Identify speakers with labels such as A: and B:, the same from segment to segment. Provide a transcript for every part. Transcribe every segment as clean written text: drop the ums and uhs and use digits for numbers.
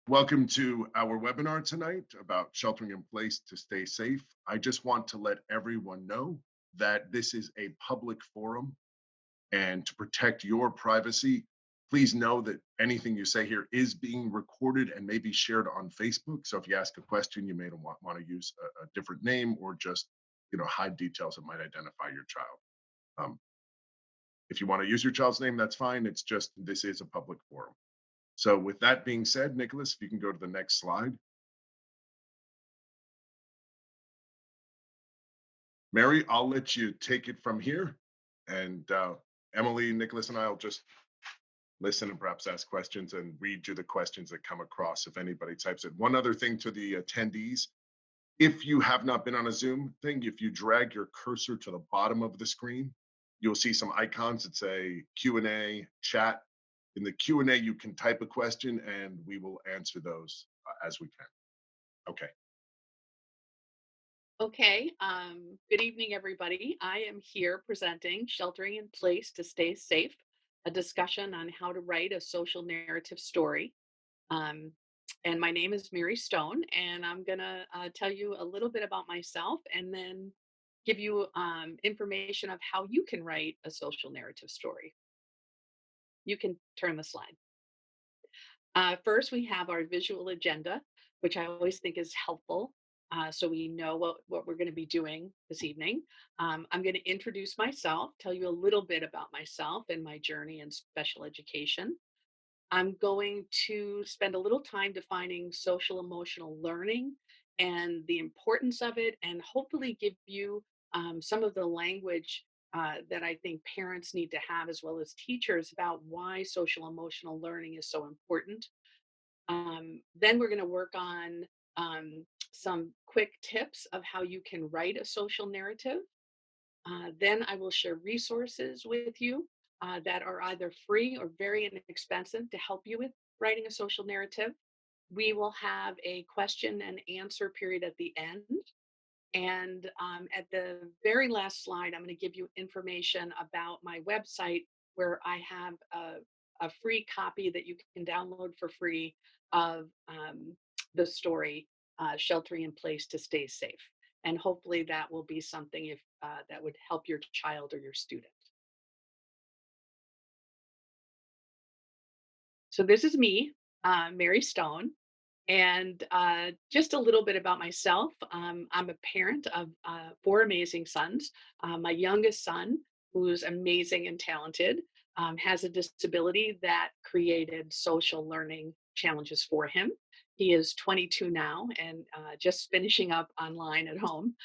A: Welcome to our webinar tonight about sheltering in place to stay safe. I just want to let everyone know that this is a public forum, and to protect your privacy, please know that anything you say here is being recorded and may be shared on Facebook. So if you ask a question, you may want to use a different name or just hide details that might identify your child. Um, if you want to use your child's name, that's fine. It's just this is a public forum. So with that being said, Nicholas, if you can go to the next slide. Mary, I'll let you take it from here. And Emily, Nicholas, and I will just listen and perhaps ask questions and read you the questions that come across if anybody types it. One other thing to the attendees, if you have not been on a Zoom thing, if you drag your cursor to the bottom of the screen, you'll see some icons that say Q&A, chat. In the Q&A, you can type a question and we will answer those as we can. Okay.
B: Okay, good evening, everybody. I am here presenting Sheltering in Place to Stay Safe, a discussion on how to write a social narrative story. Um, and my name is Mary Stone, and I'm going to tell you a little bit about myself and then give you information of how you can write a social narrative story. You can turn the slide. First, we have our visual agenda, which I always think is helpful. So we know what we're going to be doing this evening. I'm going to introduce myself, tell you a little bit about myself and my journey in special education. I'm going to spend a little time defining social emotional learning and the importance of it, and hopefully give you some of the language that I think parents need to have, as well as teachers, about why social emotional learning is so important. Then we're going to work on some quick tips of how you can write a social narrative. Then I will share resources with you that are either free or very inexpensive to help you with writing a social narrative. We will have a question and answer period at the end. And at the very last slide, I'm going to give you information about my website where I have a free copy that you can download for free of the story, Sheltering in Place to Stay Safe. And hopefully that will be something if that would help your child or your student. So this is me, Mary Stone. And just a little bit about myself. I'm a parent of four amazing sons. My youngest son, who's amazing and talented, has a disability that created social learning challenges for him. He is 22 now and just finishing up online at home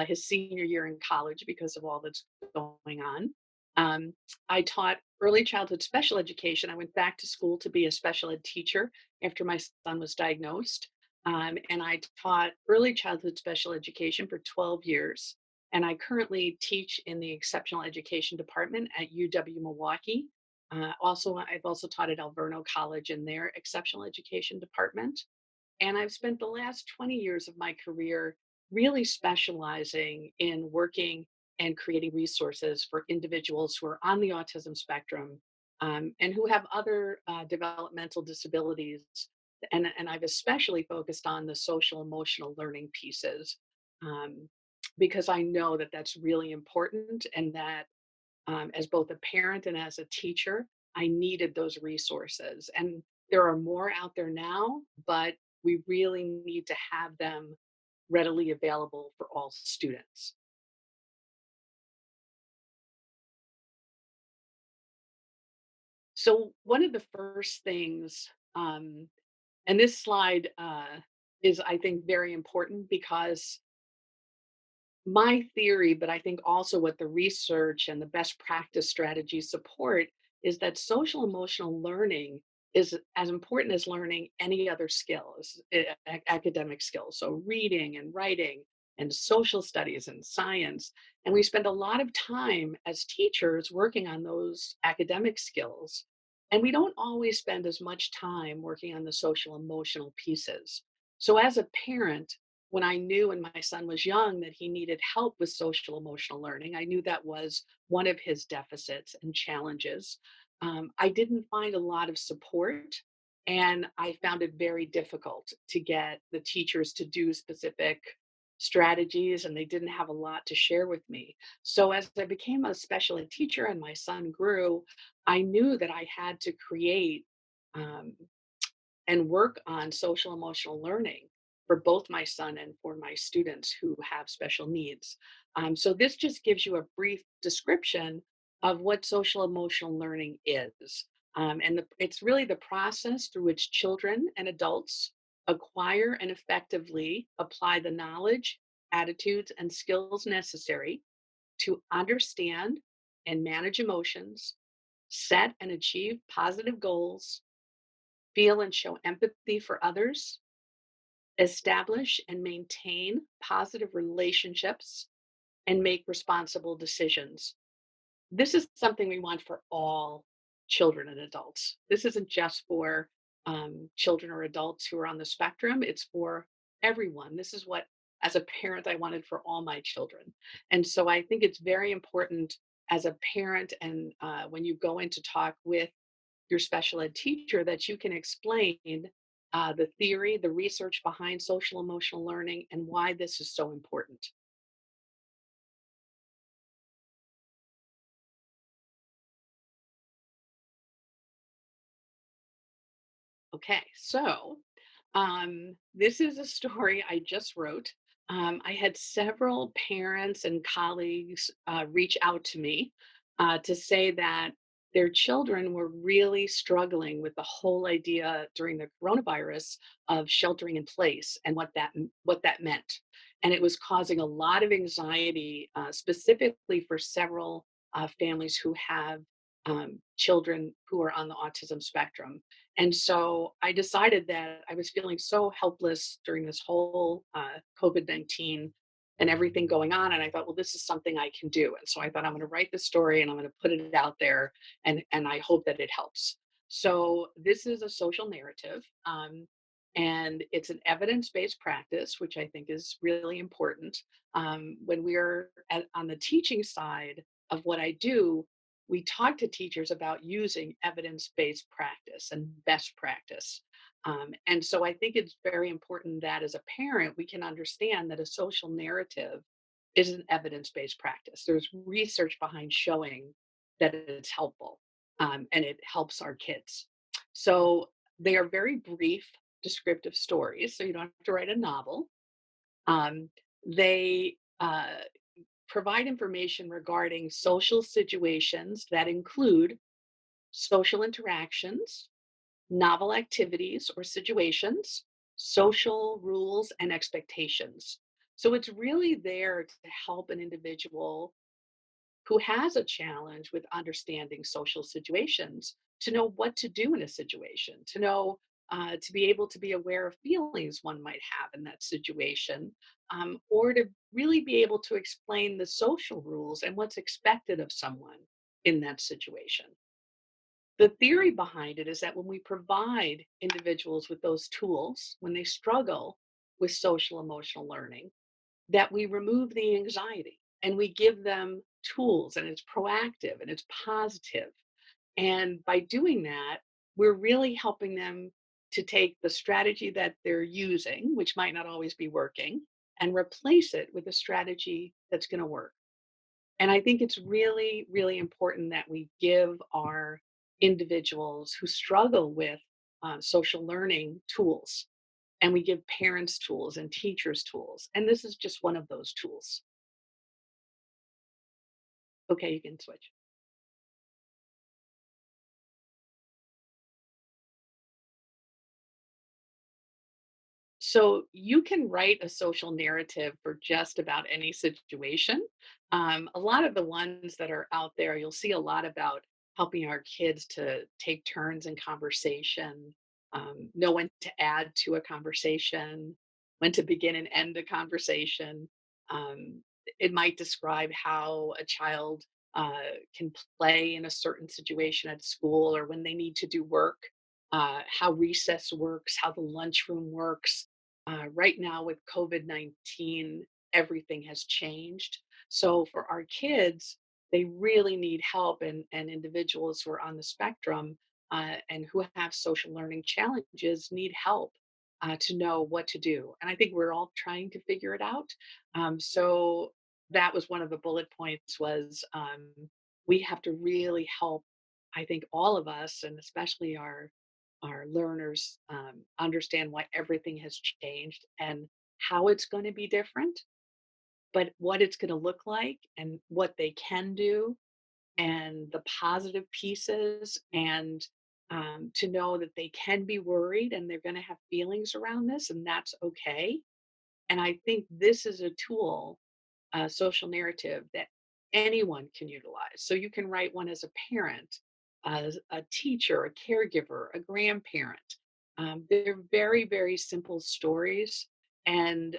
B: his senior year in college because of all that's going on. Um, I taught early childhood special education. I went back to school to be a special ed teacher after my son was diagnosed. And I taught early childhood special education for 12 years. And I currently teach in the exceptional education department at UW Milwaukee. I've also taught at Alverno College in their exceptional education department. And I've spent the last 20 years of my career really specializing in working and creating resources for individuals who are on the autism spectrum and who have other developmental disabilities. And I've especially focused on the social emotional learning pieces um, because I know that that's really important, and that as both a parent and as a teacher, I needed those resources. And there are more out there now, but we really need to have them readily available for all students. So, one of the first things, and this slide is, I think, very important because my theory, but I think also what the research and the best practice strategies support, is that social emotional learning is as important as learning any other skills, academic skills. So, reading and writing and social studies and science. And we spend a lot of time as teachers working on those academic skills. And we don't always spend as much time working on the social emotional pieces. So, as a parent, when I knew when my son was young that he needed help with social emotional learning, I knew that was one of his deficits and challenges. I didn't find a lot of support. And I found it very difficult to get the teachers to do specific strategies, and they didn't have a lot to share with me. So as I became a special ed teacher and my son grew, I knew that I had to create um, and work on social emotional learning for both my son and for my students who have special needs. So this just gives you a brief description of what social emotional learning is. It's really the process through which children and adults acquire and effectively apply the knowledge, attitudes, and skills necessary to understand and manage emotions, set and achieve positive goals, feel and show empathy for others, establish and maintain positive relationships, and make responsible decisions. This is something we want for all children and adults. This isn't just for children or adults who are on the spectrum, it's for everyone. This is what, as a parent, I wanted for all my children. And so I think it's very important as a parent and when you go in to talk with your special ed teacher that you can explain the theory, the research behind social emotional learning, and why this is so important. Okay, so this is a story I just wrote. I had several parents and colleagues reach out to me to say that their children were really struggling with the whole idea during the coronavirus of sheltering in place and what that meant, and it was causing a lot of anxiety, specifically for several families who have children who are on the autism spectrum. And so I decided that I was feeling so helpless during this whole COVID-19 and everything going on. And I thought, well, this is something I can do. And so I thought, I'm going to write this story and I'm going to put it out there, and I hope that it helps. So this is a social narrative. And it's an evidence based practice, which I think is really important. When we're on the teaching side of what I do, we talk to teachers about using evidence-based practice and best practice. And so I think it's very important that as a parent, we can understand that a social narrative is an evidence-based practice. There's research behind showing that it's helpful, and it helps our kids. So they are very brief, descriptive stories. So you don't have to write a novel. They provide information regarding social situations that include social interactions, novel activities or situations, social rules and expectations. So it's really there to help an individual who has a challenge with understanding social situations to know what to do in a situation, to know to be able to be aware of feelings one might have in that situation, or to really be able to explain the social rules and what's expected of someone in that situation. The theory behind it is that when we provide individuals with those tools, when they struggle with social emotional learning, that we remove the anxiety and we give them tools, and it's proactive and it's positive. And by doing that, we're really helping them to take the strategy that they're using, which might not always be working, and replace it with a strategy that's going to work. And I think it's really, really important that we give our individuals who struggle with social learning tools, and we give parents tools and teachers tools. And this is just one of those tools. Okay, you can switch. So you can write a social narrative for just about any situation. A lot of the ones that are out there, you'll see a lot about helping our kids to take turns in conversation, know when to add to a conversation, when to begin and end a conversation. It might describe how a child can play in a certain situation at school or when they need to do work, how recess works, how the lunchroom works. Right now with COVID-19, everything has changed. So for our kids, they really need help, and individuals who are on the spectrum. and who have social learning challenges need help to know what to do. And I think we're all trying to figure it out. So that was one of the bullet points was we have to really help, I think, all of us, and especially our learners, understand why everything has changed and how it's going to be different, but what it's going to look like and what they can do and the positive pieces, and to know that they can be worried and they're going to have feelings around this, and that's okay. And I think this is a tool, a social narrative that anyone can utilize. So you can write one as a parent, as a teacher, a caregiver, a grandparent. They're very, very simple stories, and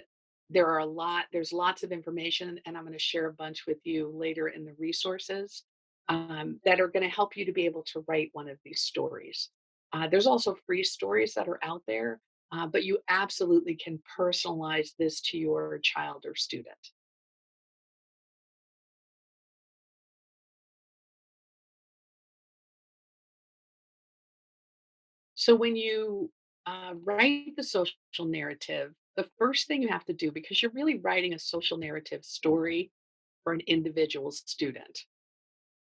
B: there's lots of information, and I'm going to share a bunch with you later in the resources that are going to help you to be able to write one of these stories. There's also free stories that are out there, but you absolutely can personalize this to your child or student. So when you write the social narrative, the first thing you have to do, because you're really writing a social narrative story for an individual student,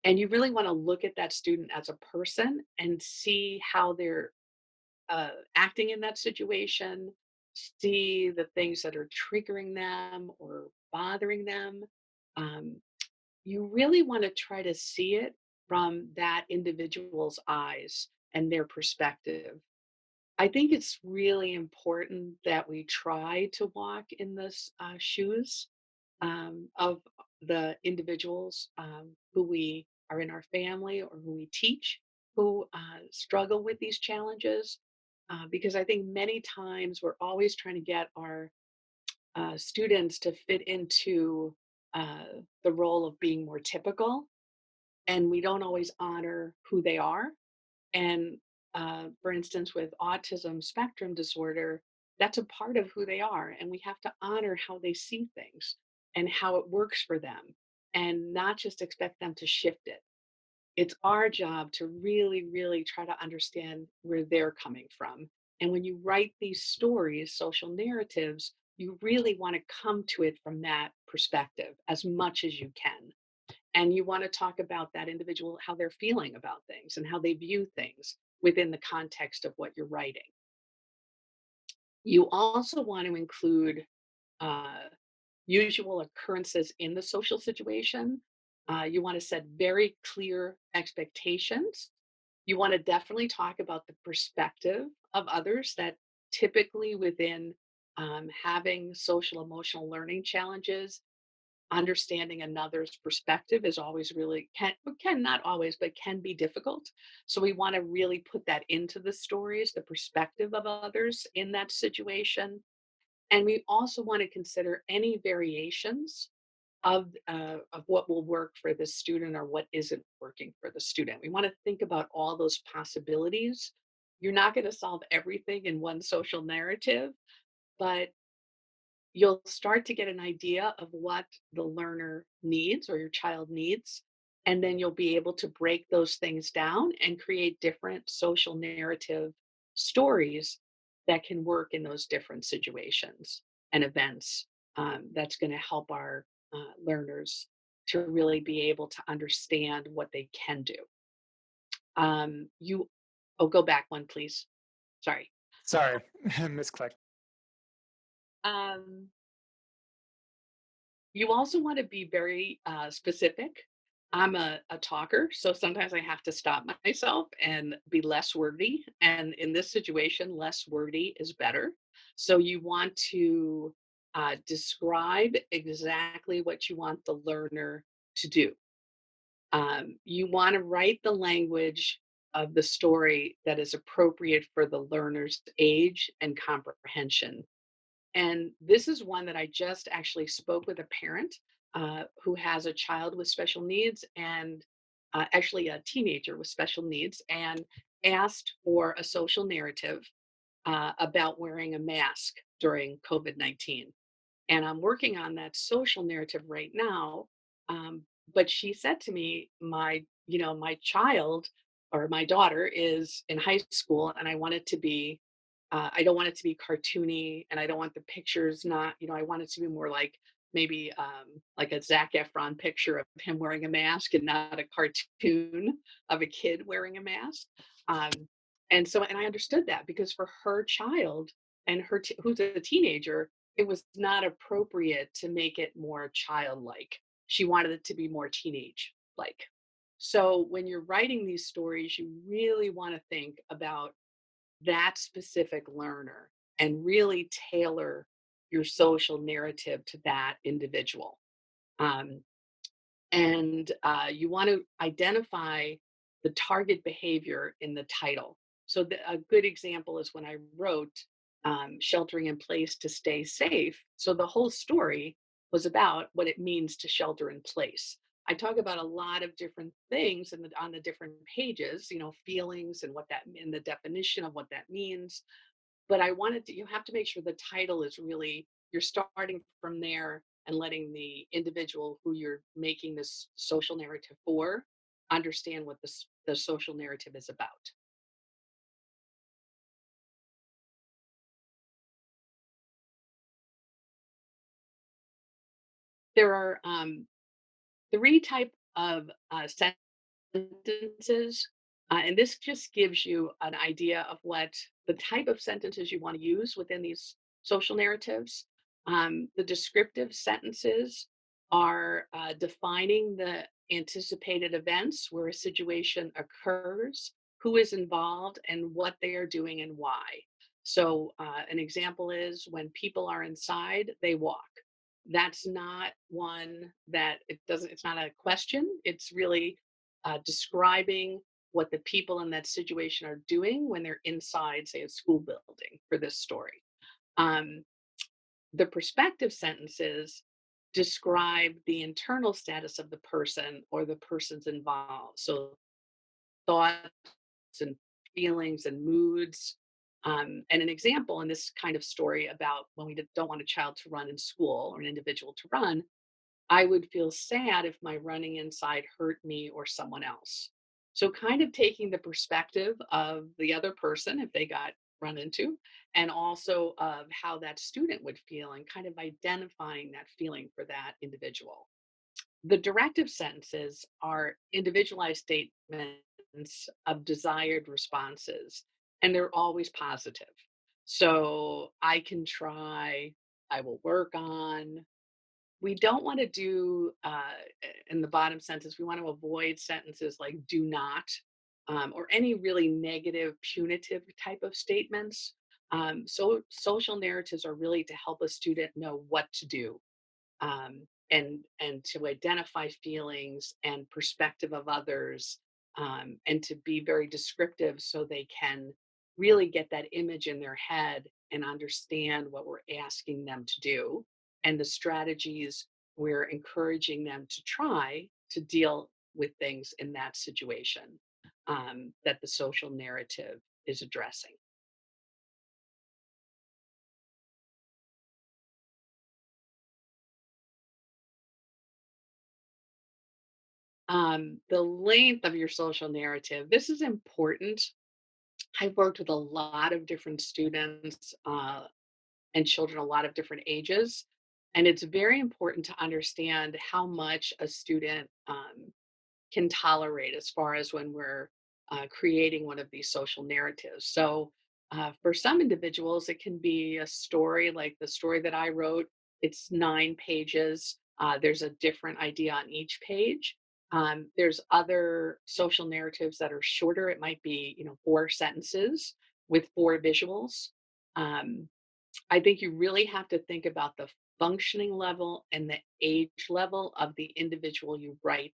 B: and you really want to look at that student as a person and see how they're acting in that situation, see the things that are triggering them or bothering them. Um, you really want to try to see it from that individual's eyes and their perspective. I think it's really important that we try to walk in the shoes of the individuals who we are in our family or who we teach, who struggle with these challenges. Because I think many times we're always trying to get our students to fit into uh, the role of being more typical, and we don't always honor who they are. And for instance, with autism spectrum disorder, that's a part of who they are. And we have to honor how they see things and how it works for them, and not just expect them to shift it. It's our job to really, really try to understand where they're coming from. And when you write these stories, social narratives, you really want to come to it from that perspective as much as you can. And you want to talk about that individual, how they're feeling about things and how they view things within the context of what you're writing. You also want to include uh, usual occurrences in the social situation. You want to set very clear expectations. You want to definitely talk about the perspective of others, that typically within having social emotional learning challenges, understanding another's perspective is always really can not always, but can be difficult. So we want to really put that into the stories, the perspective of others in that situation. And we also want to consider any variations of what will work for the student or what isn't working for the student. We want to think about all those possibilities. You're not going to solve everything in one social narrative, but you'll start to get an idea of what the learner needs or your child needs. And then you'll be able to break those things down and create different social narrative stories that can work in those different situations and events. That's going to help our learners to really be able to understand what they can do. You, oh, go back one, please. Sorry.
C: Sorry, misclicked.
B: Um, You also want to be very specific. I'm a talker, so sometimes I have to stop myself and be less wordy. And in this situation, less wordy is better. So you want to describe exactly what you want the learner to do. You want to write the language of the story that is appropriate for the learner's age and comprehension. And this is one that I just actually spoke with a parent who has a child with special needs, and actually a teenager with special needs, and asked for a social narrative about wearing a mask during COVID-19. And I'm working on that social narrative right now. But she said to me, my child or my daughter is in high school, and I want it to be, I don't want it to be cartoony, and I don't want the pictures not, I want it to be more like maybe like a Zac Efron picture of him wearing a mask and not a cartoon of a kid wearing a mask. Um, and I understood that because for her child and who's a teenager, it was not appropriate to make it more childlike. She wanted it to be more teenage like. So when you're writing these stories, you really want to think about that specific learner and really tailor your social narrative to that individual. Um, and you want to identify the target behavior in the title. So a good example is when I wrote Sheltering in Place to Stay Safe. So the whole story was about what it means to shelter in place. I talk about a lot of different things on the different pages, feelings and what that and the definition of what that means. But you have to make sure the title is really, you're starting from there and letting the individual who you're making this social narrative for understand what the social narrative is about. There are three type of sentences. And this just gives you an idea of what the type of sentences you want to use within these social narratives. The descriptive sentences are defining the anticipated events where a situation occurs, who is involved, and what they are doing and why. So, an example is when people are inside, they walk. That's not one that it's not a question. It's really describing what the people in that situation are doing when they're inside, say, a school building for this story. Um, the perspective sentences describe the internal status of the person or the persons involved. So thoughts and feelings and moods. And an example in this kind of story about when we don't want a child to run in school or an individual to run, I would feel sad if my running inside hurt me or someone else. So, kind of taking the perspective of the other person if they got run into, and also of how that student would feel, and kind of identifying that feeling for that individual. The directive sentences are individualized statements of desired responses, and they're always positive. So, I can try, I will work on, we don't want to do in the bottom sentence, we want to avoid sentences like do not, or any really negative punitive type of statements. So social narratives are really to help a student know what to do, and to identify feelings and perspective of others, and to be very descriptive so they can really get that image in their head and understand what we're asking them to do and the strategies we're encouraging them to try to deal with things in that situation, that the social narrative is addressing. The length of your social narrative, this is important. I've worked with a lot of different students and children, a lot of different ages. And it's very important to understand how much a student can tolerate as far as when we're creating one of these social narratives. So, for some individuals, it can be a story like the story that I wrote. It's 9 pages. There's a different idea on each page. There's other social narratives that are shorter. It might be, 4 sentences with 4 visuals. Um, I think you really have to think about the functioning level and the age level of the individual you write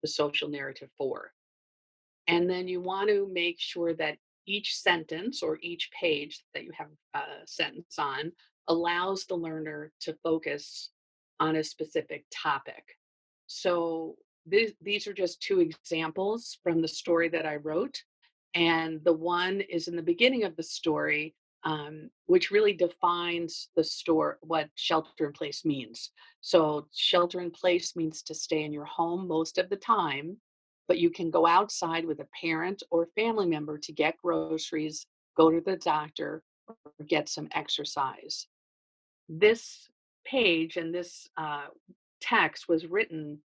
B: the social narrative for. And then you want to make sure that each sentence or each page that you have a sentence on allows the learner to focus on a specific topic. So these are just 2 examples from the story that I wrote. And the one is in the beginning of the story, which really defines the store, what shelter in place means. So, shelter in place means to stay in your home most of the time, but you can go outside with a parent or family member to get groceries, go to the doctor, or get some exercise. This page and this text was written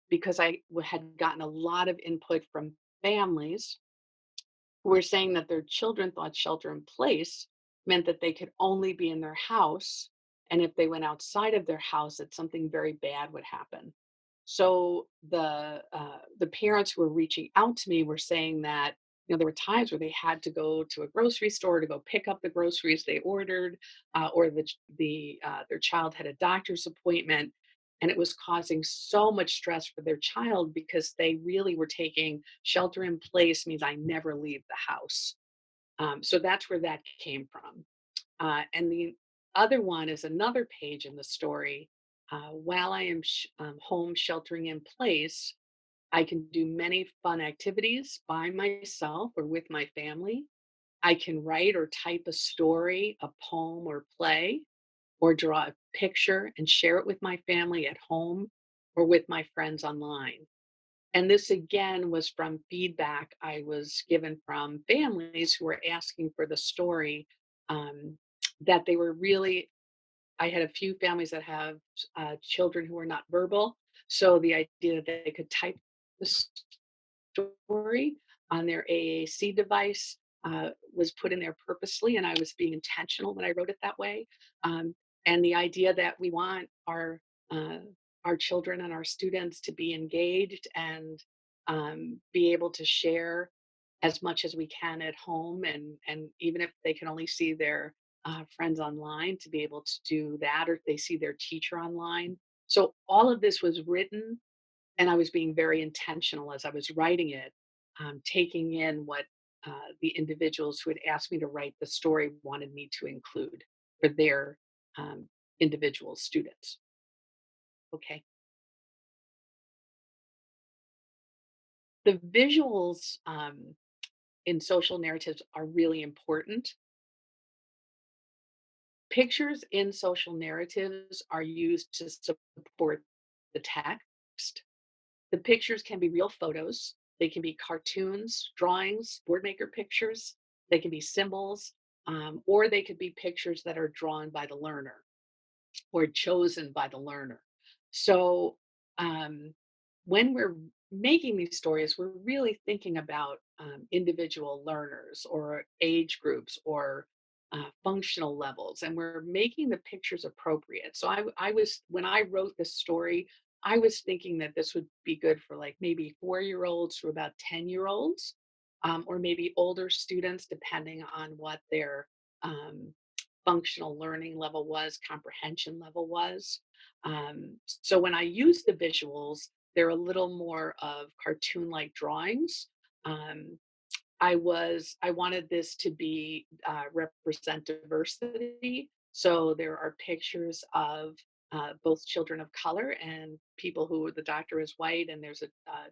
B: because had gotten a lot of input from families who were saying that their children thought shelter in place meant that they could only be in their house. And if they went outside of their house, that something very bad would happen. So the parents who were reaching out to me were saying that there were times where they had to go to a grocery store to go pick up the groceries they ordered, or their child had a doctor's appointment, and it was causing so much stress for their child because they really were taking shelter in place means I never leave the house. So that's where that came from. And the other one is another page in the story. While I am home sheltering in place, I can do many fun activities by myself or with my family. I can write or type a story, a poem, or play, or draw a picture and share it with my family at home or with my friends online. And this again was from feedback I was given from families who were asking for the story, um, that they were really I had a few families that have children who are not verbal. So the idea that they could type the story on their AAC device was put in there purposely, and I was being intentional when I wrote it that way. Um, and the idea that we want uh, our children and our students to be engaged and be able to share as much as we can at home, and even if they can only see their friends online, to be able to do that, or if they see their teacher online. So all of this was written, and I was being very intentional as I was writing it, taking in what the individuals who had asked me to write the story wanted me to include for their um, individual students. Okay. The visuals in social narratives are really important. Pictures in social narratives are used to support the text. The pictures can be real photos, they can be cartoons, drawings, board maker pictures, they can be symbols, or they could be pictures that are drawn by the learner or chosen by the learner. So um, when we're making these stories, we're really thinking about individual learners or age groups or functional levels, and we're making the pictures appropriate. So I was when I wrote this story, I was thinking that this would be good for like maybe 4-year-olds to about 10-year-olds, or maybe older students, depending on what their um, functional learning level was, comprehension level was. So when I use the visuals, they're a little more of cartoon-like drawings. Um, I wanted this to be represent diversity. So there are pictures of both children of color and people who the doctor is white, and there's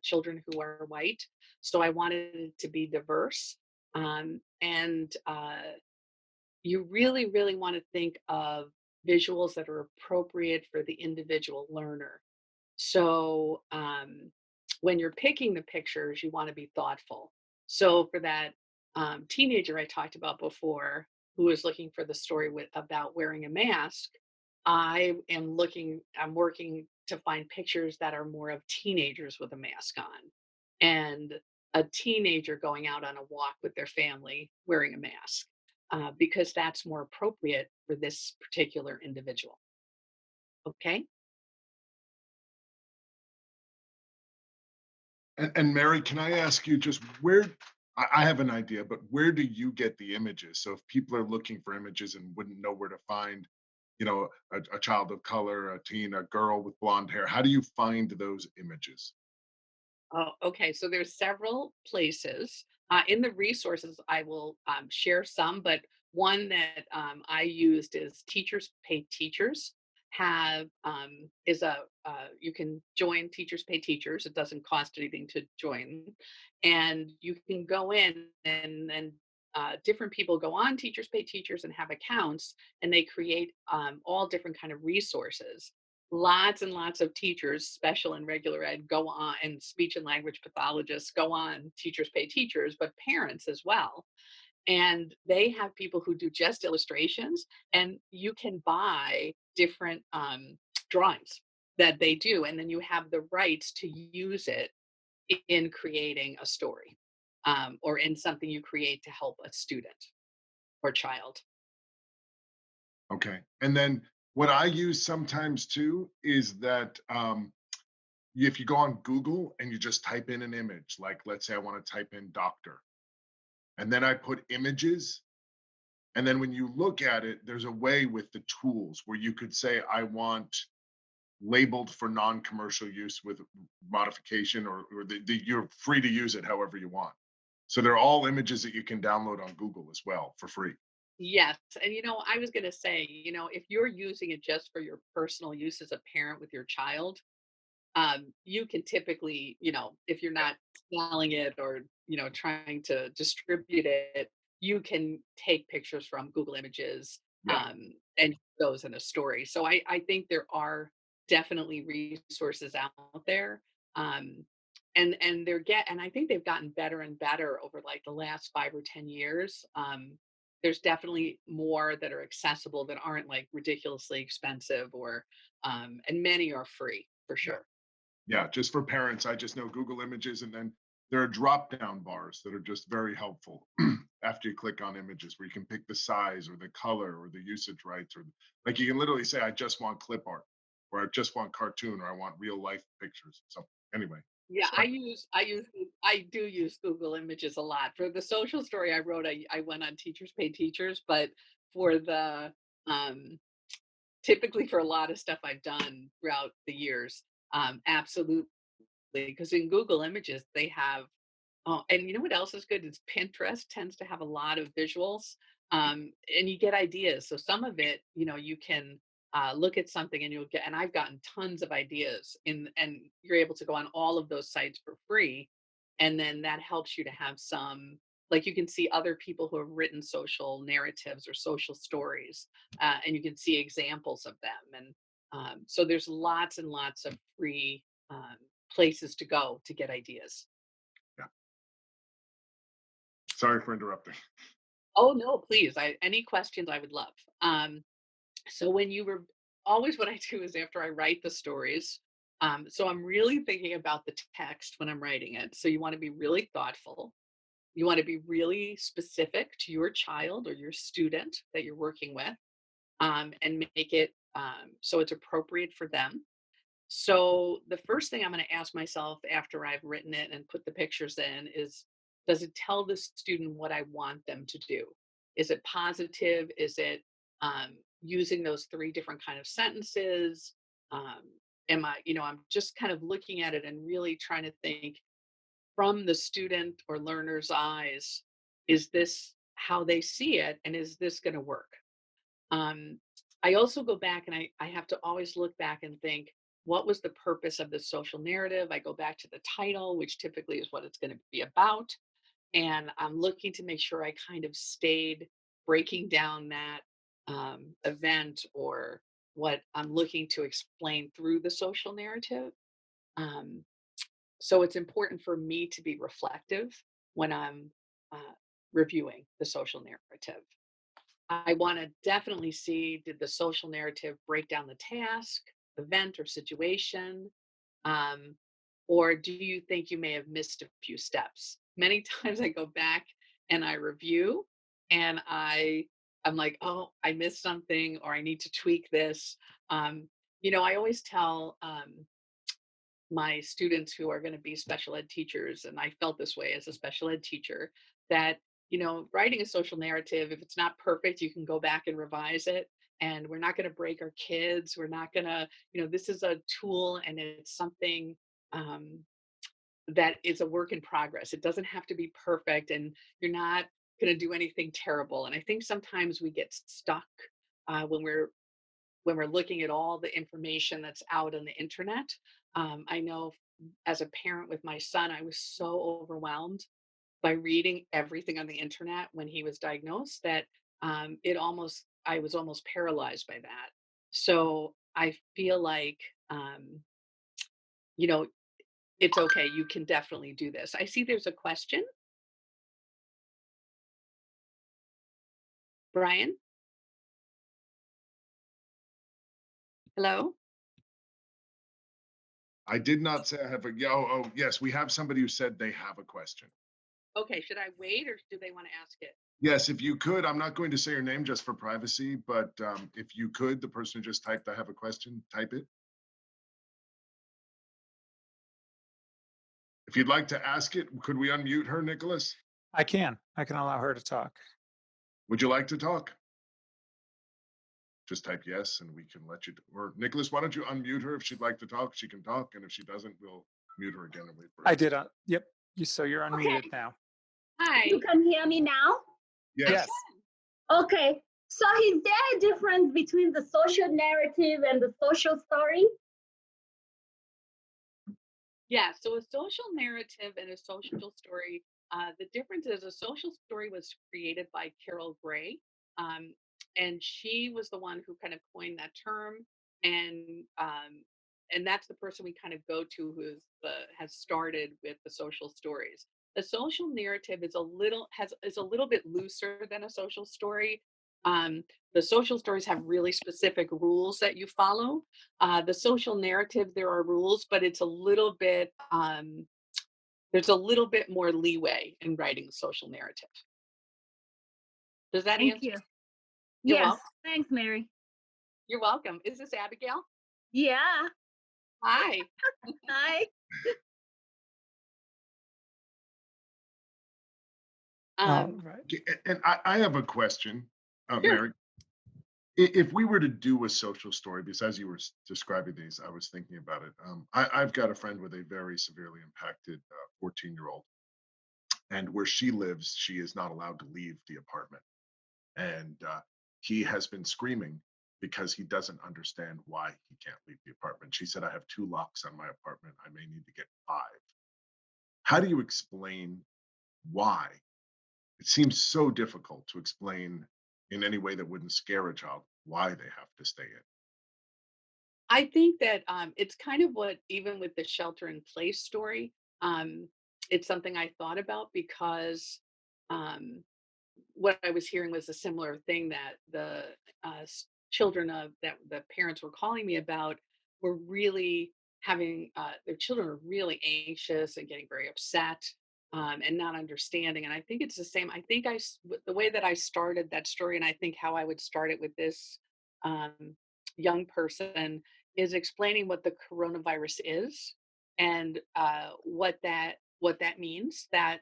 B: children who are white. So I wanted it to be diverse. And You really, really want to think of visuals that are appropriate for the individual learner. So when you're picking the pictures, you want to be thoughtful. So for that teenager I talked about before, who was looking for the story about wearing a mask, I'm working to find pictures that are more of teenagers with a mask on, and a teenager going out on a walk with their family wearing a mask, because that's more appropriate for this particular individual. Okay.
A: And Mary, can I ask you just where I have an idea, but where do you get the images? So if people are looking for images and wouldn't know where to find, a child of color, a teen, a girl with blonde hair, how do you find those images?
B: Oh, okay. So there's several places in the resources. I will share some, but one that I used is Teachers Pay Teachers. Have is a You can join Teachers Pay Teachers. It doesn't cost anything to join, and you can go in and different people go on Teachers Pay Teachers and have accounts, and they create all different kind of resources. lots and lots of teachers, special and regular ed, go on, and speech and language pathologists go on Teachers Pay Teachers, but parents as well. And they have people who do just illustrations, and you can buy different drawings that they do, and then you have the rights to use it in creating a story, or in something you create to help a student or child.
A: Okay. And then what I use sometimes too is that if you go on Google and you just type in an image, like let's say I want to type in doctor, and then I put images. And then when you look at it, there's a way with the tools where you could say, I want labeled for non-commercial use with modification, or you're free to use it however you want. So they're all images that you can download on Google as well for free.
B: Yes, and I was going to say, if you're using it just for your personal use as a parent with your child, you can typically, if you're not selling it or, trying to distribute it, you can take pictures from Google Images,
A: Yeah.
B: and those in a story. So I think there are definitely resources out there. Um, and I think they've gotten better and better over like the last 5 or 10 years. There's definitely more that are accessible that aren't like ridiculously expensive, and many are free for
A: Yeah.
B: sure.
A: Yeah. Just for parents, I just know Google Images, and then there are drop down bars that are just very helpful after you click on images where you can pick the size or the color or the usage rights, or like you can literally say, I just want clip art, or I just want cartoon, or I want real life pictures. So anyway,
B: Yeah,
A: sorry.
B: I do use Google Images a lot. For the social story I wrote, I went on Teachers Pay Teachers, but for the um typically for a lot of stuff I've done throughout the years, absolutely, because in Google Images they have. Oh, and you know what else is good is Pinterest tends to have a lot of visuals, and you get ideas. So some of it, you can look at something and you'll get. And I've gotten tons of ideas, and you're able to go on all of those sites for free, and then that helps you to have some. Like you can see other people who have written social narratives or social stories, and you can see examples of them. And so there's lots and lots of free places to go to get ideas.
A: Yeah. Sorry for interrupting.
B: Oh, no, please. Any questions I would love. So when you were always what I do is after I write the stories, so I'm really thinking about the text when I'm writing it. So you want to be really thoughtful. You want to be really specific to your child or your student that you're working with, and make it so it's appropriate for them. So the first thing I'm going to ask myself after I've written it and put the pictures in is, does it tell the student what I want them to do? Is it positive? Is it using those three different kind of sentences? Um, I'm just kind of looking at it and really trying to think from the student or learner's eyes, is this how they see it? And is this going to work? Um, I also go back and I have to always look back and think, what was the purpose of the social narrative? I go back to the title, which typically is what it's going to be about. And I'm looking to make sure I kind of stayed breaking down that event or what I'm looking to explain through the social narrative. Um, so it's important for me to be reflective when I'm uh, reviewing the social narrative. I want to definitely see, did the social narrative break down the task, event, or situation? Um, or do you think you may have missed a few steps? Many times I go back and I review, and I'm like, oh, I missed something or I need to tweak this. I always tell my students who are going to be special ed teachers, and I felt this way as a special ed teacher, that writing a social narrative, if it's not perfect, you can go back and revise it. And we're not going to break our kids. We're not going to, this is a tool, and it's something um, that is a work in progress. It doesn't have to be perfect, and you're not going to do anything terrible. And I think sometimes we get stuck when we're looking at all the information that's out on the internet. I know as a parent with my son, I was so overwhelmed by reading everything on the internet when he was diagnosed that I was almost paralyzed by that. So I feel like, um, you know, it's okay. You can definitely do this. I see there's a question. Brian, hello?
A: I did not say I have a, yeah, yes, we have somebody who said they have a question.
B: Okay, should I wait or do they want to ask it?
A: Yes, if you could, I'm not going to say your name just for privacy, but if you could, the person who just typed, I have a question, type it. If you'd like to ask it, could we unmute her, Nicholas?
C: I can. I can allow her to talk.
A: Would you like to talk? Just type yes and we can let you, or Nicholas, why don't you unmute her? If she'd like to talk, she can talk. And if she doesn't, we'll mute her again and wait for
C: I
A: her.
C: did. Yep. So you're
D: Okay,
C: unmuted now.
B: Hi.
D: you can hear me now?
A: Yes.
C: Yes.
D: Okay, so is there a difference between the social narrative and the social story?
B: Yeah, so a social narrative and a social story, the difference is a social story was created by Carol Gray. Um, and she was the one who kind of coined that term. And and that's the person we kind of go to who's has started with the social stories. The social narrative is a little bit looser than a social story. Um, the social stories have really specific rules that you follow. The social narrative, there are rules, but it's a little bit, there's a little bit more leeway in writing a social narrative. Does that
D: Thank
B: answer?
D: you.
B: You're
D: Yes,
B: welcome.
D: thanks, Mary.
B: You're welcome. Is this Abigail?
D: Yeah,
B: Hi.
D: hi.
C: All
B: Um,
C: right.
A: Okay, and I have a question,
B: sure.
A: Mary. If we were to do a social story, because as you were describing these, I was thinking about it. I've got a friend with a very severely impacted 14-year-old, and where she lives, she is not allowed to leave the apartment. And he has been screaming because he doesn't understand why he can't leave the apartment. She said, I have 2 locks on my apartment. I may need to get 5. How do you explain why? It seems so difficult to explain in any way that wouldn't scare a child why they have to stay in.
B: I think that it's kind of what, even with the shelter in place story, um, it's something I thought about because um, what I was hearing was a similar thing that the children of that the parents were calling me about were really having their children are really anxious and getting very upset and not understanding. And I think it's the same. I think the way that I started that story, and I think how I would start it with this um, young person is explaining what the coronavirus is and what that means that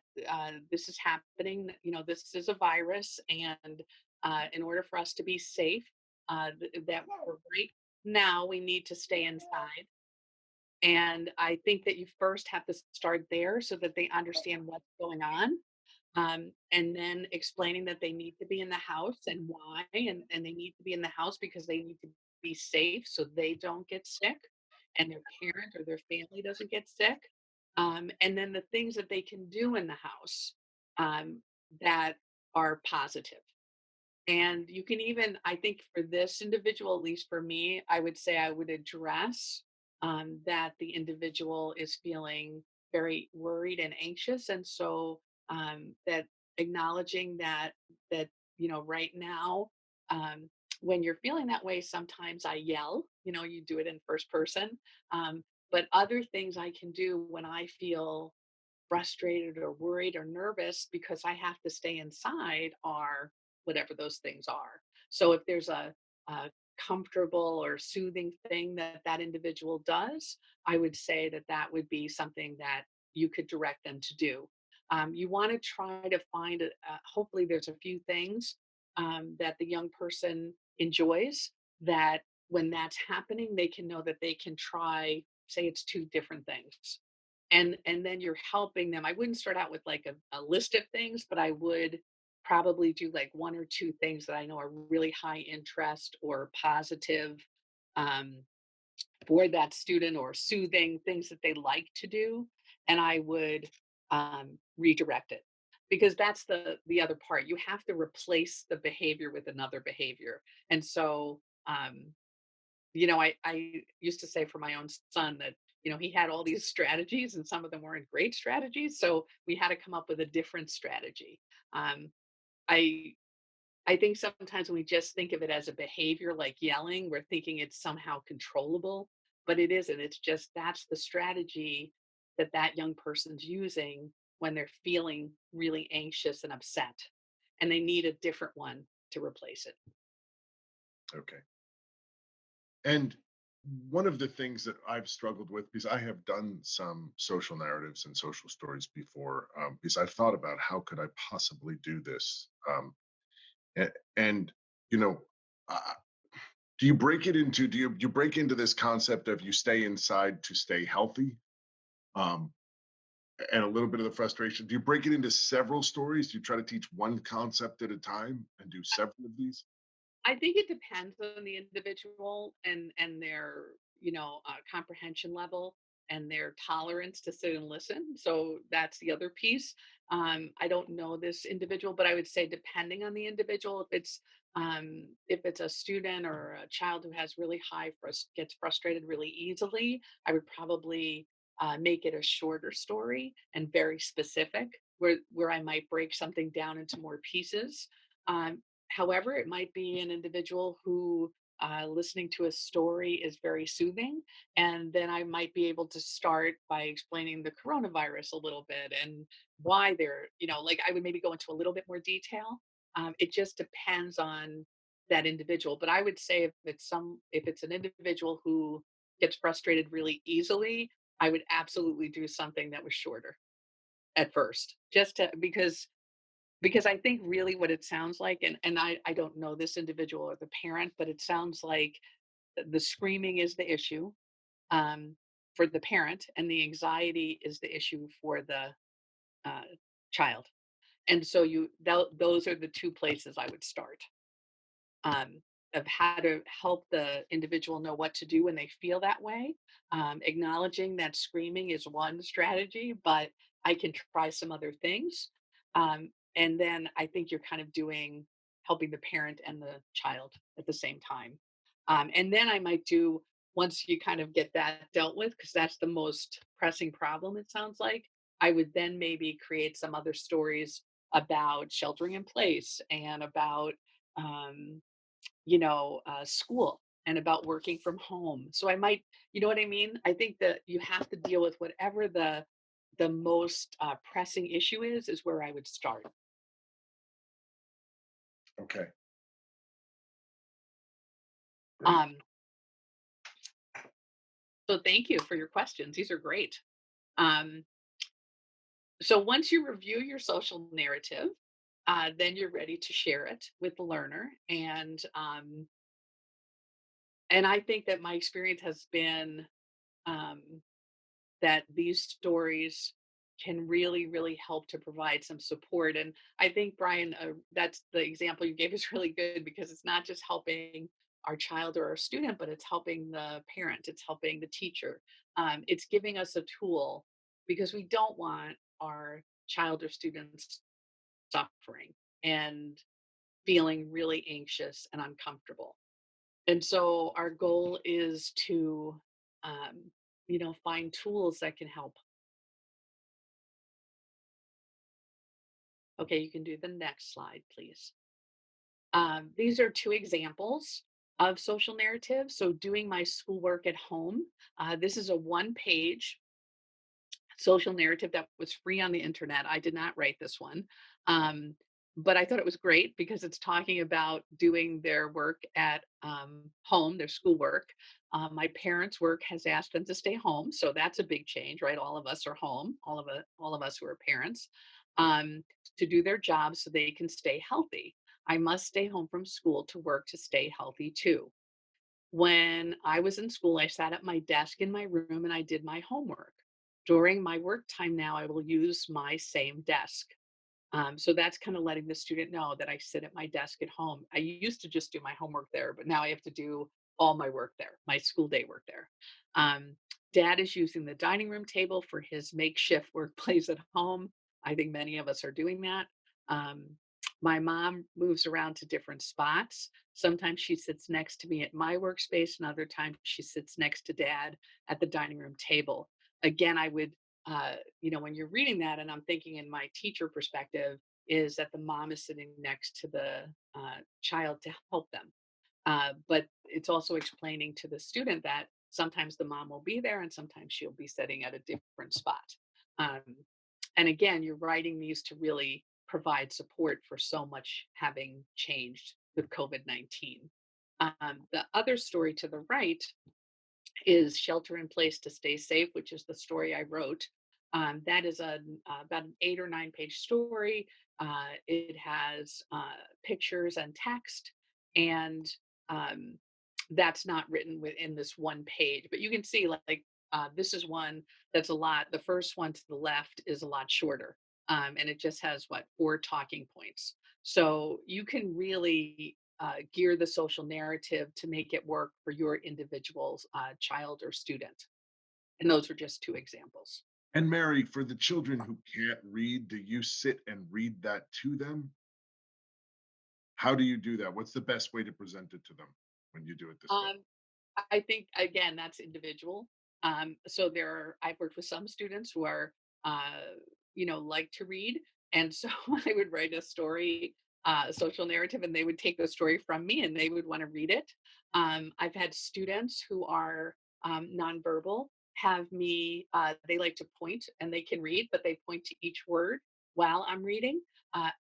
B: this is happening. You know, this is a virus, and in order for us to be safe, that right now we need to stay inside. And I think that you first have to start there so that they understand what's going on. And then explaining that they need to be in the house and why, and they need to be in the house because they need to be safe so they don't get sick and their parent or their family doesn't get sick. And then the things that they can do in the house that are positive. And you can even, I think for this individual, at least for me, I would say I would address that the individual is feeling very worried and anxious. And so that acknowledging that, you know, right now, when you're feeling that way, sometimes I yell, you know, you do it in first person. But other things I can do when I feel frustrated or worried or nervous because I have to stay inside are whatever those things are. So if there's a comfortable or soothing thing that that individual does, I would say that that would be something that you could direct them to do. You want to try to find, hopefully, there's a few things that the young person enjoys that when that's happening, they can know that they can try, say it's 2 different things and then you're helping them. I wouldn't start out with like a list of things, but I would probably do like 1 or 2 things that I know are really high interest or positive um, for that student or soothing things that they like to do, and I would redirect it because that's the other part. You have to replace the behavior with another behavior, and so I used to say for my own son that, he had all these strategies and some of them weren't great strategies. So we had to come up with a different strategy. Um, I I think sometimes when we just think of it as a behavior like yelling, we're thinking it's somehow controllable, but it isn't. It's just that's the strategy that that young person's using when they're feeling really anxious and upset, and they need a different one to replace it.
A: Okay. And one of the things that I've struggled with, because I have done some social narratives and social stories before, because I've thought about how could I possibly do this, and, and you know, uh, do you break it into do you break into this concept of you stay inside to stay healthy, um, and a little bit of the frustration? Do you break it into several stories? Do you try to teach one concept at a time and do several of these?
B: I think it depends on the individual and their, comprehension level and their tolerance to sit and listen. So that's the other piece. I don't know this individual, but I would say depending on the individual, if it's a student or a child who has really gets frustrated really easily, I would probably make it a shorter story and very specific, where I might break something down into more pieces. Um, However, it might be an individual who listening to a story is very soothing. And then I might be able to start by explaining the coronavirus a little bit and why like I would maybe go into a little bit more detail. It just depends on that individual. But I would say if it's an individual who gets frustrated really easily, I would absolutely do something that was shorter at first, just to because I think really what it sounds like, and I don't know this individual or the parent, but it sounds like the screaming is the issue, um, for the parent, and the anxiety is the issue for the, uh, child. And so those are the 2 places I would start, of how to help the individual know what to do when they feel that way, acknowledging that screaming is one strategy, but I can try some other things. And then I think you're kind of helping the parent and the child at the same time. And then I might do, once you kind of get that dealt with, because that's the most pressing problem, it sounds like, I would then maybe create some other stories about sheltering in place and about, um, school and about working from home. So I might, you know what I mean? I think that you have to deal with whatever the most pressing issue is where I would start.
A: Okay, great.
B: Um, so thank you for your questions. These are great. Um, so once you review your social narrative, then you're ready to share it with the learner. And I think that my experience has been, um, that these stories can really, really help to provide some support. And I think, Brian, that's the example you gave is really good because it's not just helping our child or our student, but it's helping the parent, it's helping the teacher. It's giving us a tool because we don't want our child or students suffering and feeling really anxious and uncomfortable. And so our goal is to, find tools that can help. Okay, you can do the next slide, please. These are 2 examples of social narratives. So doing my schoolwork at home. This is a one-page social narrative that was free on the internet. I did not write this one. Um, but I thought it was great because it's talking about doing their work at home, their schoolwork. My parents' work has asked them to stay home, so that's a big change, right? All of us are home, all of us who are parents, um, to do their jobs so they can stay healthy. I must stay home from school to work to stay healthy too. When I was in school, I sat at my desk in my room and I did my homework. During my work time now, I will use my same desk. So that's kind of letting the student know that I sit at my desk at home. I used to just do my homework there, but now I have to do all my work there, my school day work there. Um, Dad is using the dining room table for his makeshift workplace at home. I think many of us are doing that. Um, My mom moves around to different spots. Sometimes she sits next to me at my workspace, and other times she sits next to dad at the dining room table. Again, I would, when you're reading that, and I'm thinking in my teacher perspective, is that the mom is sitting next to the child to help them. But it's also explaining to the student that sometimes the mom will be there and sometimes she'll be sitting at a different spot. Um, and again, you're writing these to really provide support for so much having changed with COVID 19. The other story to the right is Shelter in Place to Stay Safe, which is the story I wrote. That is about an 8 or 9 page story. It has pictures and text, and um, that's not written within this one page. But you can see, this is one that's a lot. The first one to the left is a lot shorter, and it just has what, 4 talking points. So you can really gear the social narrative to make it work for your individual's child or student. And those are just 2 examples.
A: And Mary, for the children who can't read, do you sit and read that to them? How do you do that? What's the best way to present it to them when you do it this way?
B: Um, I think again that's individual. So I've worked with some students who are like to read, and so I would write a story, social narrative, and they would take the story from me and they would want to read it. I've had students who are nonverbal have me. They like to point and they can read, but they point to each word while I'm reading.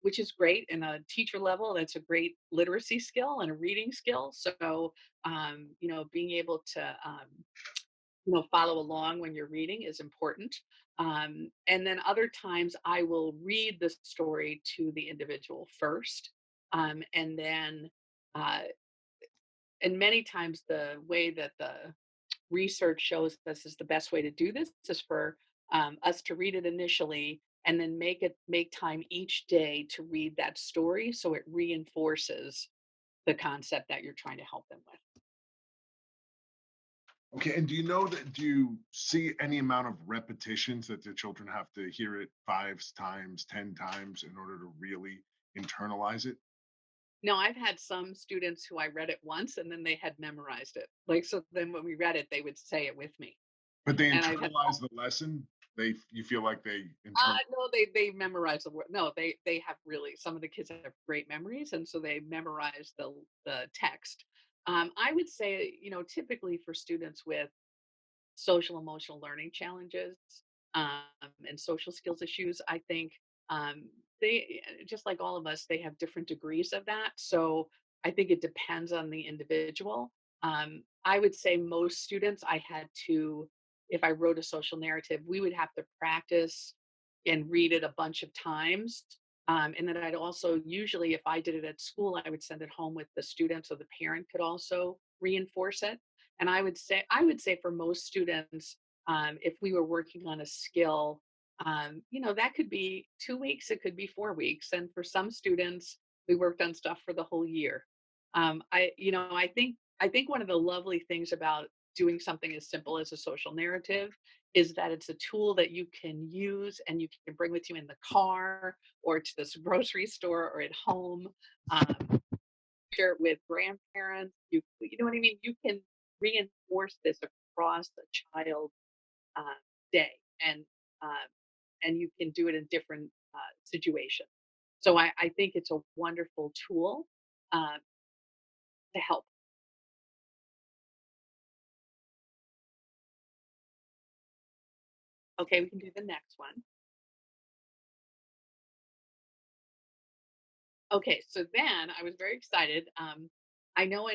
B: Which is great in a teacher level. That's a great literacy skill and a reading skill. So being able to, follow along when you're reading is important. And then other times I will read the story to the individual first. And then, uh, and many times the way that the research shows this is the best way to do this is for us to read it initially and then make time each day to read that story so it reinforces the concept that you're trying to help them with.
A: Okay, and do you see any amount of repetitions that the children have to hear it 5 times, 10 times in order to really internalize it?
B: No, I've had some students who I read it once and then they had memorized it. Like, so then when we read it, they would say it with me.
A: But they
B: And I've had
A: internalize the lesson? You feel like they internalize.
B: no, they memorize the word. No, they have really, some of the kids have great memories, and so they memorize the text. I would say, typically for students with social emotional learning challenges, um, and social skills issues, I think they, just like all of us, they have different degrees of that. So I think it depends on the individual. I would say most students I had to, if I wrote a social narrative, we would have to practice and read it a bunch of times. And then I'd also, usually if I did it at school, I would send it home with the student so the parent could also reinforce it. And I would say for most students, if we were working on a skill, that could be 2 weeks, it could be 4 weeks, and for some students, we worked on stuff for the whole year. I think one of the lovely things about doing something as simple as a social narrative is that it's a tool that you can use and you can bring with you in the car or to this grocery store or at home. Share it with grandparents. You know what I mean? You can reinforce this across a child's uh, day, and um, and you can do it in different situations. So I think it's a wonderful tool um, to help. Okay, we can do the next one. Okay, so then I was very excited. I know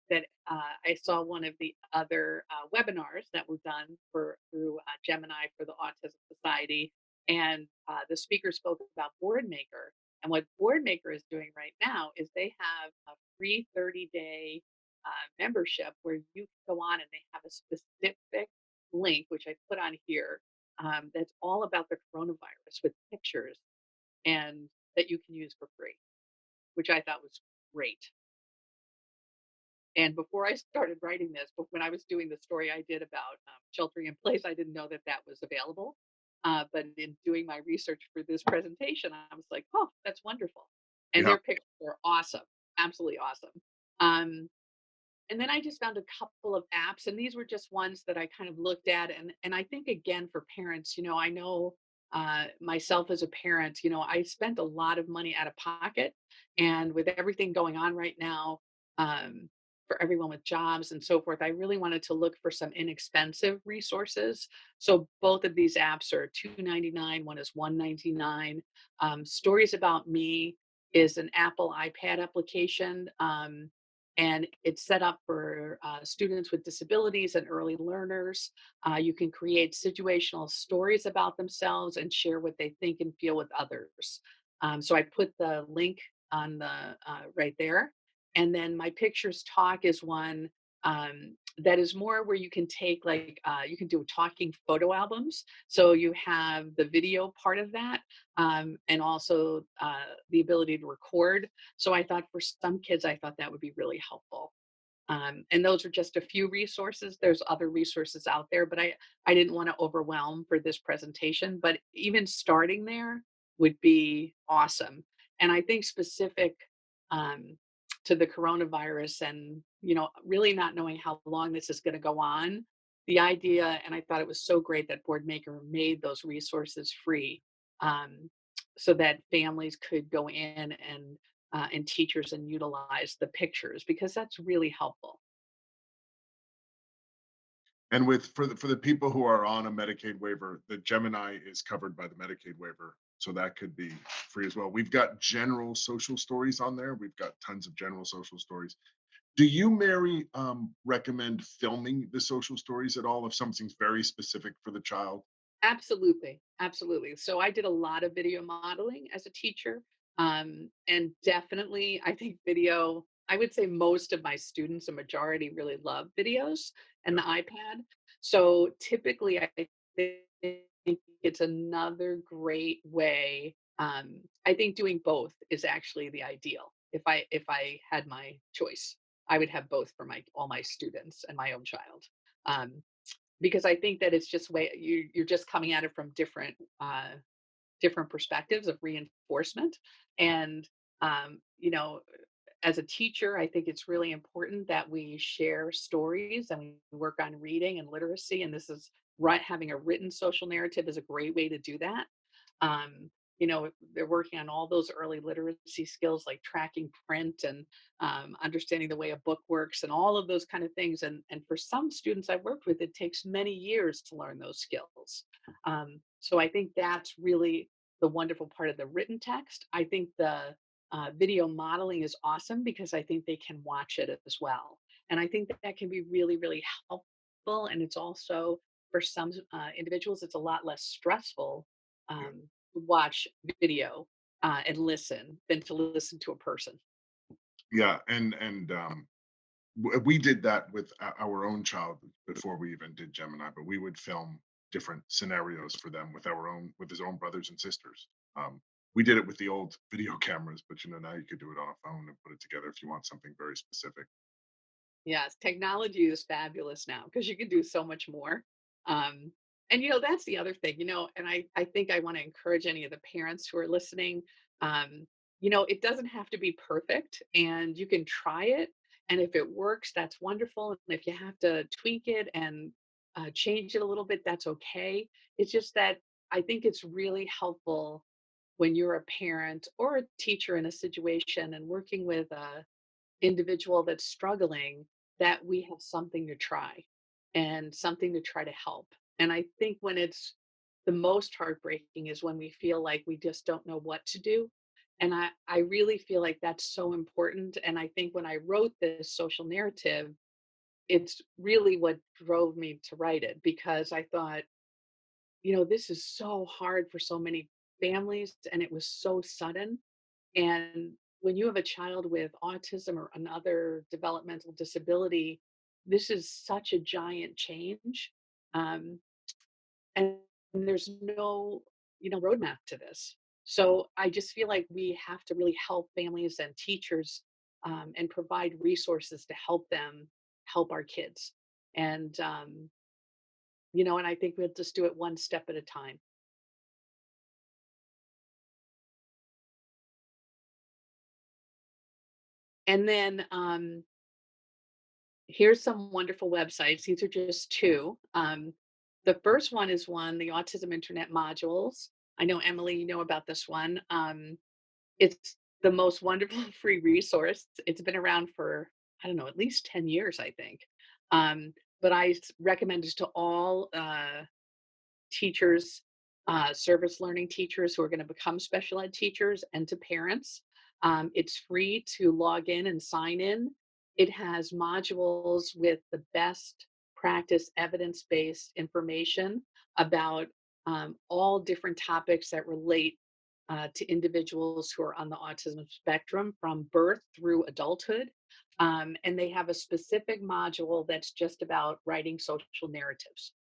B: that I saw one of the other webinars that were done through Gemini for the Autism Society, and the speaker spoke about Boardmaker. And what Boardmaker is doing right now is they have a free 30-day membership where you can go on and they have a specific link, which I put on here, that's all about the coronavirus with pictures and that you can use for free, which I thought was great. And before I started writing this, but when I was doing the story I did about sheltering in place, I didn't know that that was available. But in doing my research for this presentation, I was like, oh, that's wonderful. and
A: Yeah.
B: their pictures are awesome, absolutely awesome. Um, and then I just found a couple of apps, and these were just ones that I kind of looked at, and I think again for parents, I know myself as a parent, I spent a lot of money out of pocket, and with everything going on right now, um, for everyone with jobs and so forth, I really wanted to look for some inexpensive resources. So both of these apps are $2.99. One is $1.99. Stories About Me is an Apple iPad application. And it's set up for students with disabilities and early learners. You can create situational stories about themselves and share what they think and feel with others. So I put the link on the right there. And then My Pictures Talk is one that is more where you can take you can do talking photo albums. So you have the video part of that, and also the ability to record. So I thought for some kids, I thought that would be really helpful. And those are just a few resources. There's other resources out there, but I didn't want to overwhelm for this presentation. But even starting there would be awesome. And I think specific um, to the coronavirus and really not knowing how long this is going to go on, the idea, and I thought it was so great that Boardmaker made those resources free, um, so that families could go in and teachers and utilize the pictures because that's really helpful.
A: And for the people who are on a Medicaid waiver, the Gemini is covered by the Medicaid waiver, so that could be free as well. We've got general social stories on there. We've got tons of general social stories. Do you, Mary, recommend filming the social stories at all if something's very specific for the child?
B: Absolutely, absolutely. So I did a lot of video modeling as a teacher, and definitely, I think video. I would say most of my students, a majority, really love videos and
A: Yeah,
B: the iPad. So typically, I think it's another great way. I think doing both is actually the ideal. If I had my choice, I would have both for my all my students and my own child. Um, because I think that it's just way you're just coming at it from different perspectives of reinforcement. And you know, as a teacher, I think it's really important that we share stories and we work on reading and literacy. And this is right, having a written social narrative is a great way to do that. Um, they're working on all those early literacy skills like tracking print and understanding the way a book works and all of those kind of things. And for some students I've worked with, it takes many years to learn those skills. So I think that's really the wonderful part of the written text. I think the video modeling is awesome because I think they can watch it as well. And I think that can be really, really helpful. And it's also, for some individuals, it's a lot less stressful
A: yeah,
B: to watch video and listen than to listen to a person.
A: yeah. We did that with our own child before we even did Gemini, but we would film different scenarios for them with his own brothers and sisters. We did it with the old video cameras, but now you could do it on a phone and put it together if you want something very specific.
B: Yes, technology is fabulous now because you can do so much more. Um, and that's the other thing, and I think I want to encourage any of the parents who are listening. Um, it doesn't have to be perfect, and you can try it. And if it works, that's wonderful. And if you have to tweak it and change it a little bit, that's okay. It's just that I think it's really helpful when you're a parent or a teacher in a situation and working with a individual that's struggling, that we have something to try and something to try to help. And I think when it's the most heartbreaking is when we feel like we just don't know what to do. And I really feel like that's so important. And I think when I wrote this social narrative, it's really what drove me to write it because I thought, this is so hard for so many families and it was so sudden. And when you have a child with autism or another developmental disability, this is such a giant change. Um, and there's no, roadmap to this. So I just feel like we have to really help families and teachers and provide resources to help them help our kids. And I think we'll just do it one step at a time. And then here's some wonderful websites. These are just two. The first one is the Autism Internet Modules. I know, Emily, you know about this one. It's the most wonderful free resource. It's been around for, I don't know, at least 10 years, I think. But recommend it to all teachers, service learning teachers who are going to become special ed teachers, and to parents. It's free to log in and sign in. It has modules with the best practice evidence based information about all different topics that relate to individuals who are on the autism spectrum from birth through adulthood. And they have a specific module that's just about writing social narratives.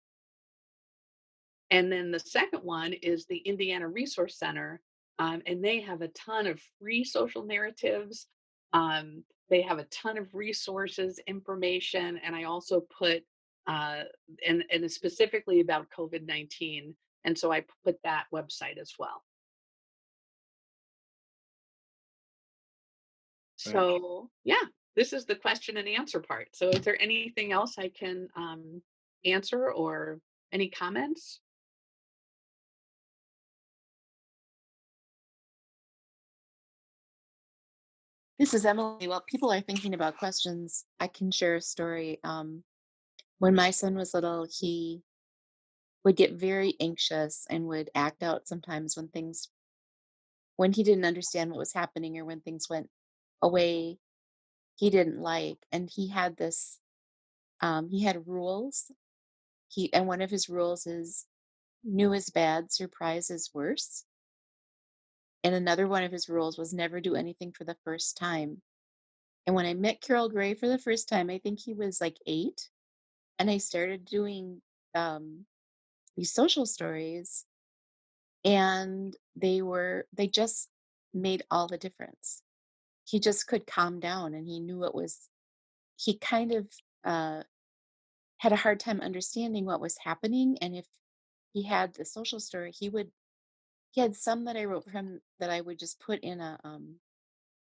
B: And then the second one is the Indiana Resource Center, and they have a ton of free social narratives. They have a ton of resources, information, and I also put uh, and it's specifically about COVID-19, and so I put that website as well.
A: Thank you.
B: So yeah, this is the question and answer part. So is there anything else I can answer or any comments?
E: This is Emily. While people are thinking about questions, I can share a story. When my son was little, he would get very anxious and would act out sometimes when he didn't understand what was happening or when things went away he didn't like. And he had rules. And one of his rules is new is bad, surprise is worse. And another one of his rules was never do anything for the first time. And when I met Carol Gray for the first time, I think he was like 8, and I started doing um, these social stories, and they just made all the difference. He just could calm down, and he knew he kind of uh, had a hard time understanding what was happening. And if he had the social story, he had some that I wrote for him that I would just put in a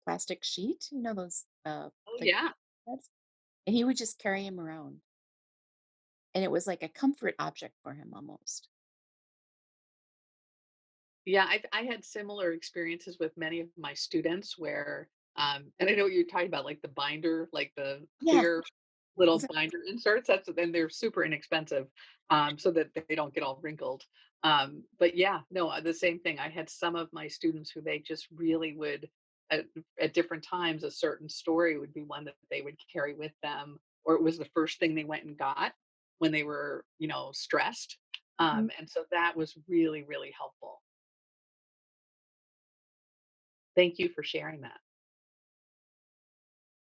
E: plastic sheet, those
B: Oh
E: like
B: yeah.
E: pads, and he would just carry him around, and it was like a comfort object for him almost.
B: Yeah, I had similar experiences with many of my students where, and I know what you're talking about, like the binder, like the
E: Yeah,
B: clear little
E: exactly.
B: binder inserts. Then they're super inexpensive, so that they don't get all wrinkled. But yeah, no, the same thing. I had some of my students who they just really would, at, at different times, a certain story would be one that they would carry with them, or it was the first thing they went and got when they were, stressed.
E: Mhm.
B: And so that was really, really helpful. Thank you for sharing that.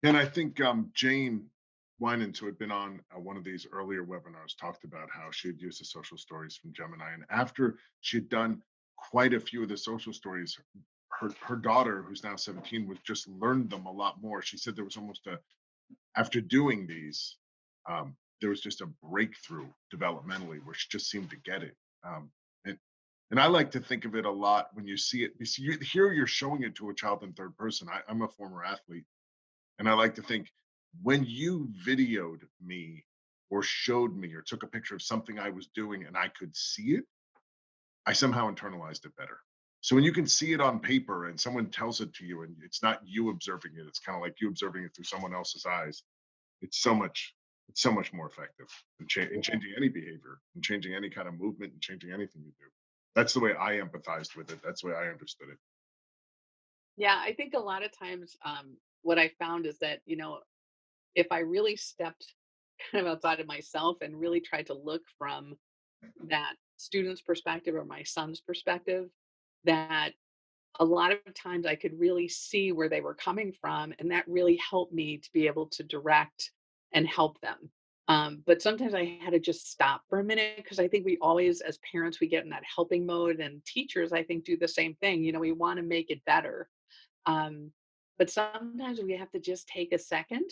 A: And I think Jane Winans, who had been on one of these earlier webinars, talked about how she had used the social stories from Gemini. And after she'd done quite a few of the social stories, her daughter, who's now 17, was just learned them a lot more. She said there was almost after doing these, there was just a breakthrough developmentally where she just seemed to get it. And and I like to think of it a lot when you see it. Here you're showing it to a child in third person. I'm a former athlete, and I like to think when you videoed me or showed me or took a picture of something I was doing and I could see it, I somehow internalized it better. So when you can see it on paper and someone tells it to you and it's not you observing it, it's kind of like you observing it through someone else's eyes. It's so much, it's so much more effective in changing any behavior, in changing any kind of movement, and changing anything you do. That's the way I empathized with it. That's the way I understood it.
B: Yeah, I think a lot of times, what I found is that, if I really stepped kind of outside of myself and really tried to look from that student's perspective or my son's perspective, that a lot of times I could really see where they were coming from. And that really helped me to be able to direct and help them. But sometimes I had to just stop for a minute because I think we always, as parents, we get in that helping mode, and teachers, I think, do the same thing. We want to make it better. Um, but sometimes we have to just take a second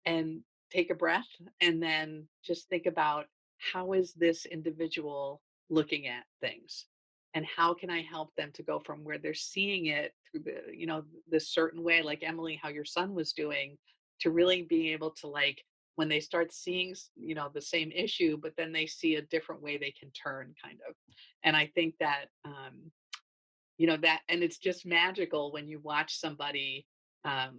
B: and take a breath and then just think about how is this individual looking at things? and how can I help them to go from where they're seeing it through this certain way, like Emily, how your son was doing, to really being able to, like, when they start seeing, the same issue, but then they see a different way they can turn, kind of. And I think that, and it's just magical when you watch somebody,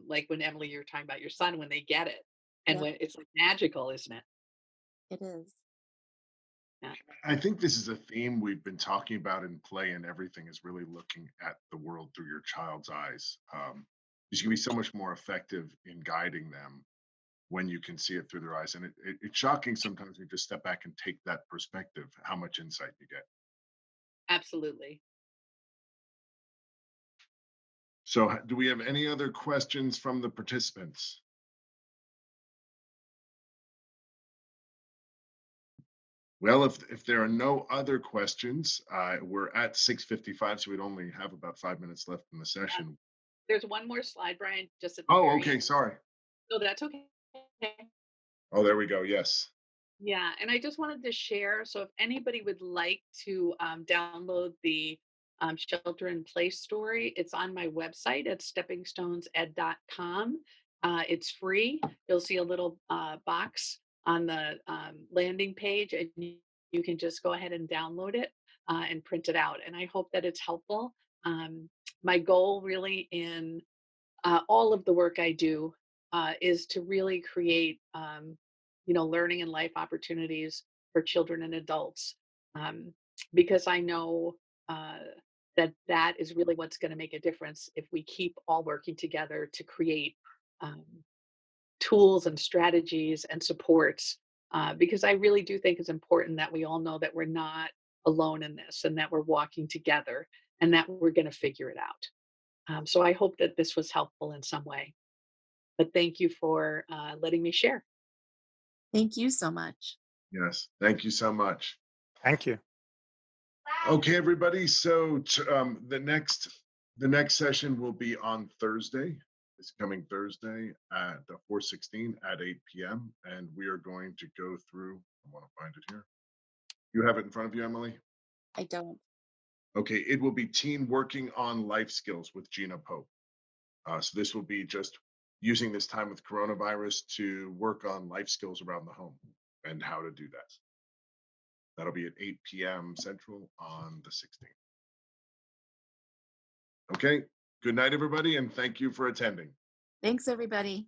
B: like when Emily, you're talking about your son, when they get it. And
E: Yep,
B: when it's like magical, isn't it?
E: it is.
B: Yeah,
A: I think this is a theme we've been talking about in play, and everything is really looking at the world through your child's eyes. You can be so much more effective in guiding them when you can see it through their eyes. And it's shocking sometimes when you just step back and take that perspective, how much insight you get.
B: absolutely.
A: So, do we have any other questions from the participants? Well, if there are no other questions, we're at 6:55, so we'd only have about 5 minutes left in the session.
B: There's one more slide, Brian, just at the
A: Oh,
B: very
A: okay,
B: end.
A: sorry.
B: So that's okay.
A: Oh, there we go. Yes.
B: Yeah, and I just wanted to share. So, if anybody would like to download the Shelter in Place story, it's on my website at steppingstonesed.com. It's free. You'll see a little box on the landing page, and you can just go ahead and download it and print it out. And I hope that it's helpful. My goal, really, in all of the work I do is to really create, learning and life opportunities for children and adults, um, because I know that is really what's going to make a difference if we keep all working together to create um, tools and strategies and supports. Because I really do think it's important that we all know that we're not alone in this, and that we're walking together, and that we're going to figure it out. So I hope that this was helpful in some way. But thank you for letting me share.
E: Thank you so much.
A: Yes. Thank you so much.
C: Thank you.
A: Okay, everybody. So the next session will be on Thursday, this coming Thursday at 4:16 at 8 p.m. And we are going to go through. I want to find it here. You have it in front of you, Emily?
E: I don't.
A: Okay, it will be Teen Working on Life Skills with Gina Pope. So this will be just using this time with coronavirus to work on life skills around the home and how to do that. That'll be at 8 p.m. Central on the 16th. Okay, good night, everybody, and thank you for attending.
E: Thanks, everybody.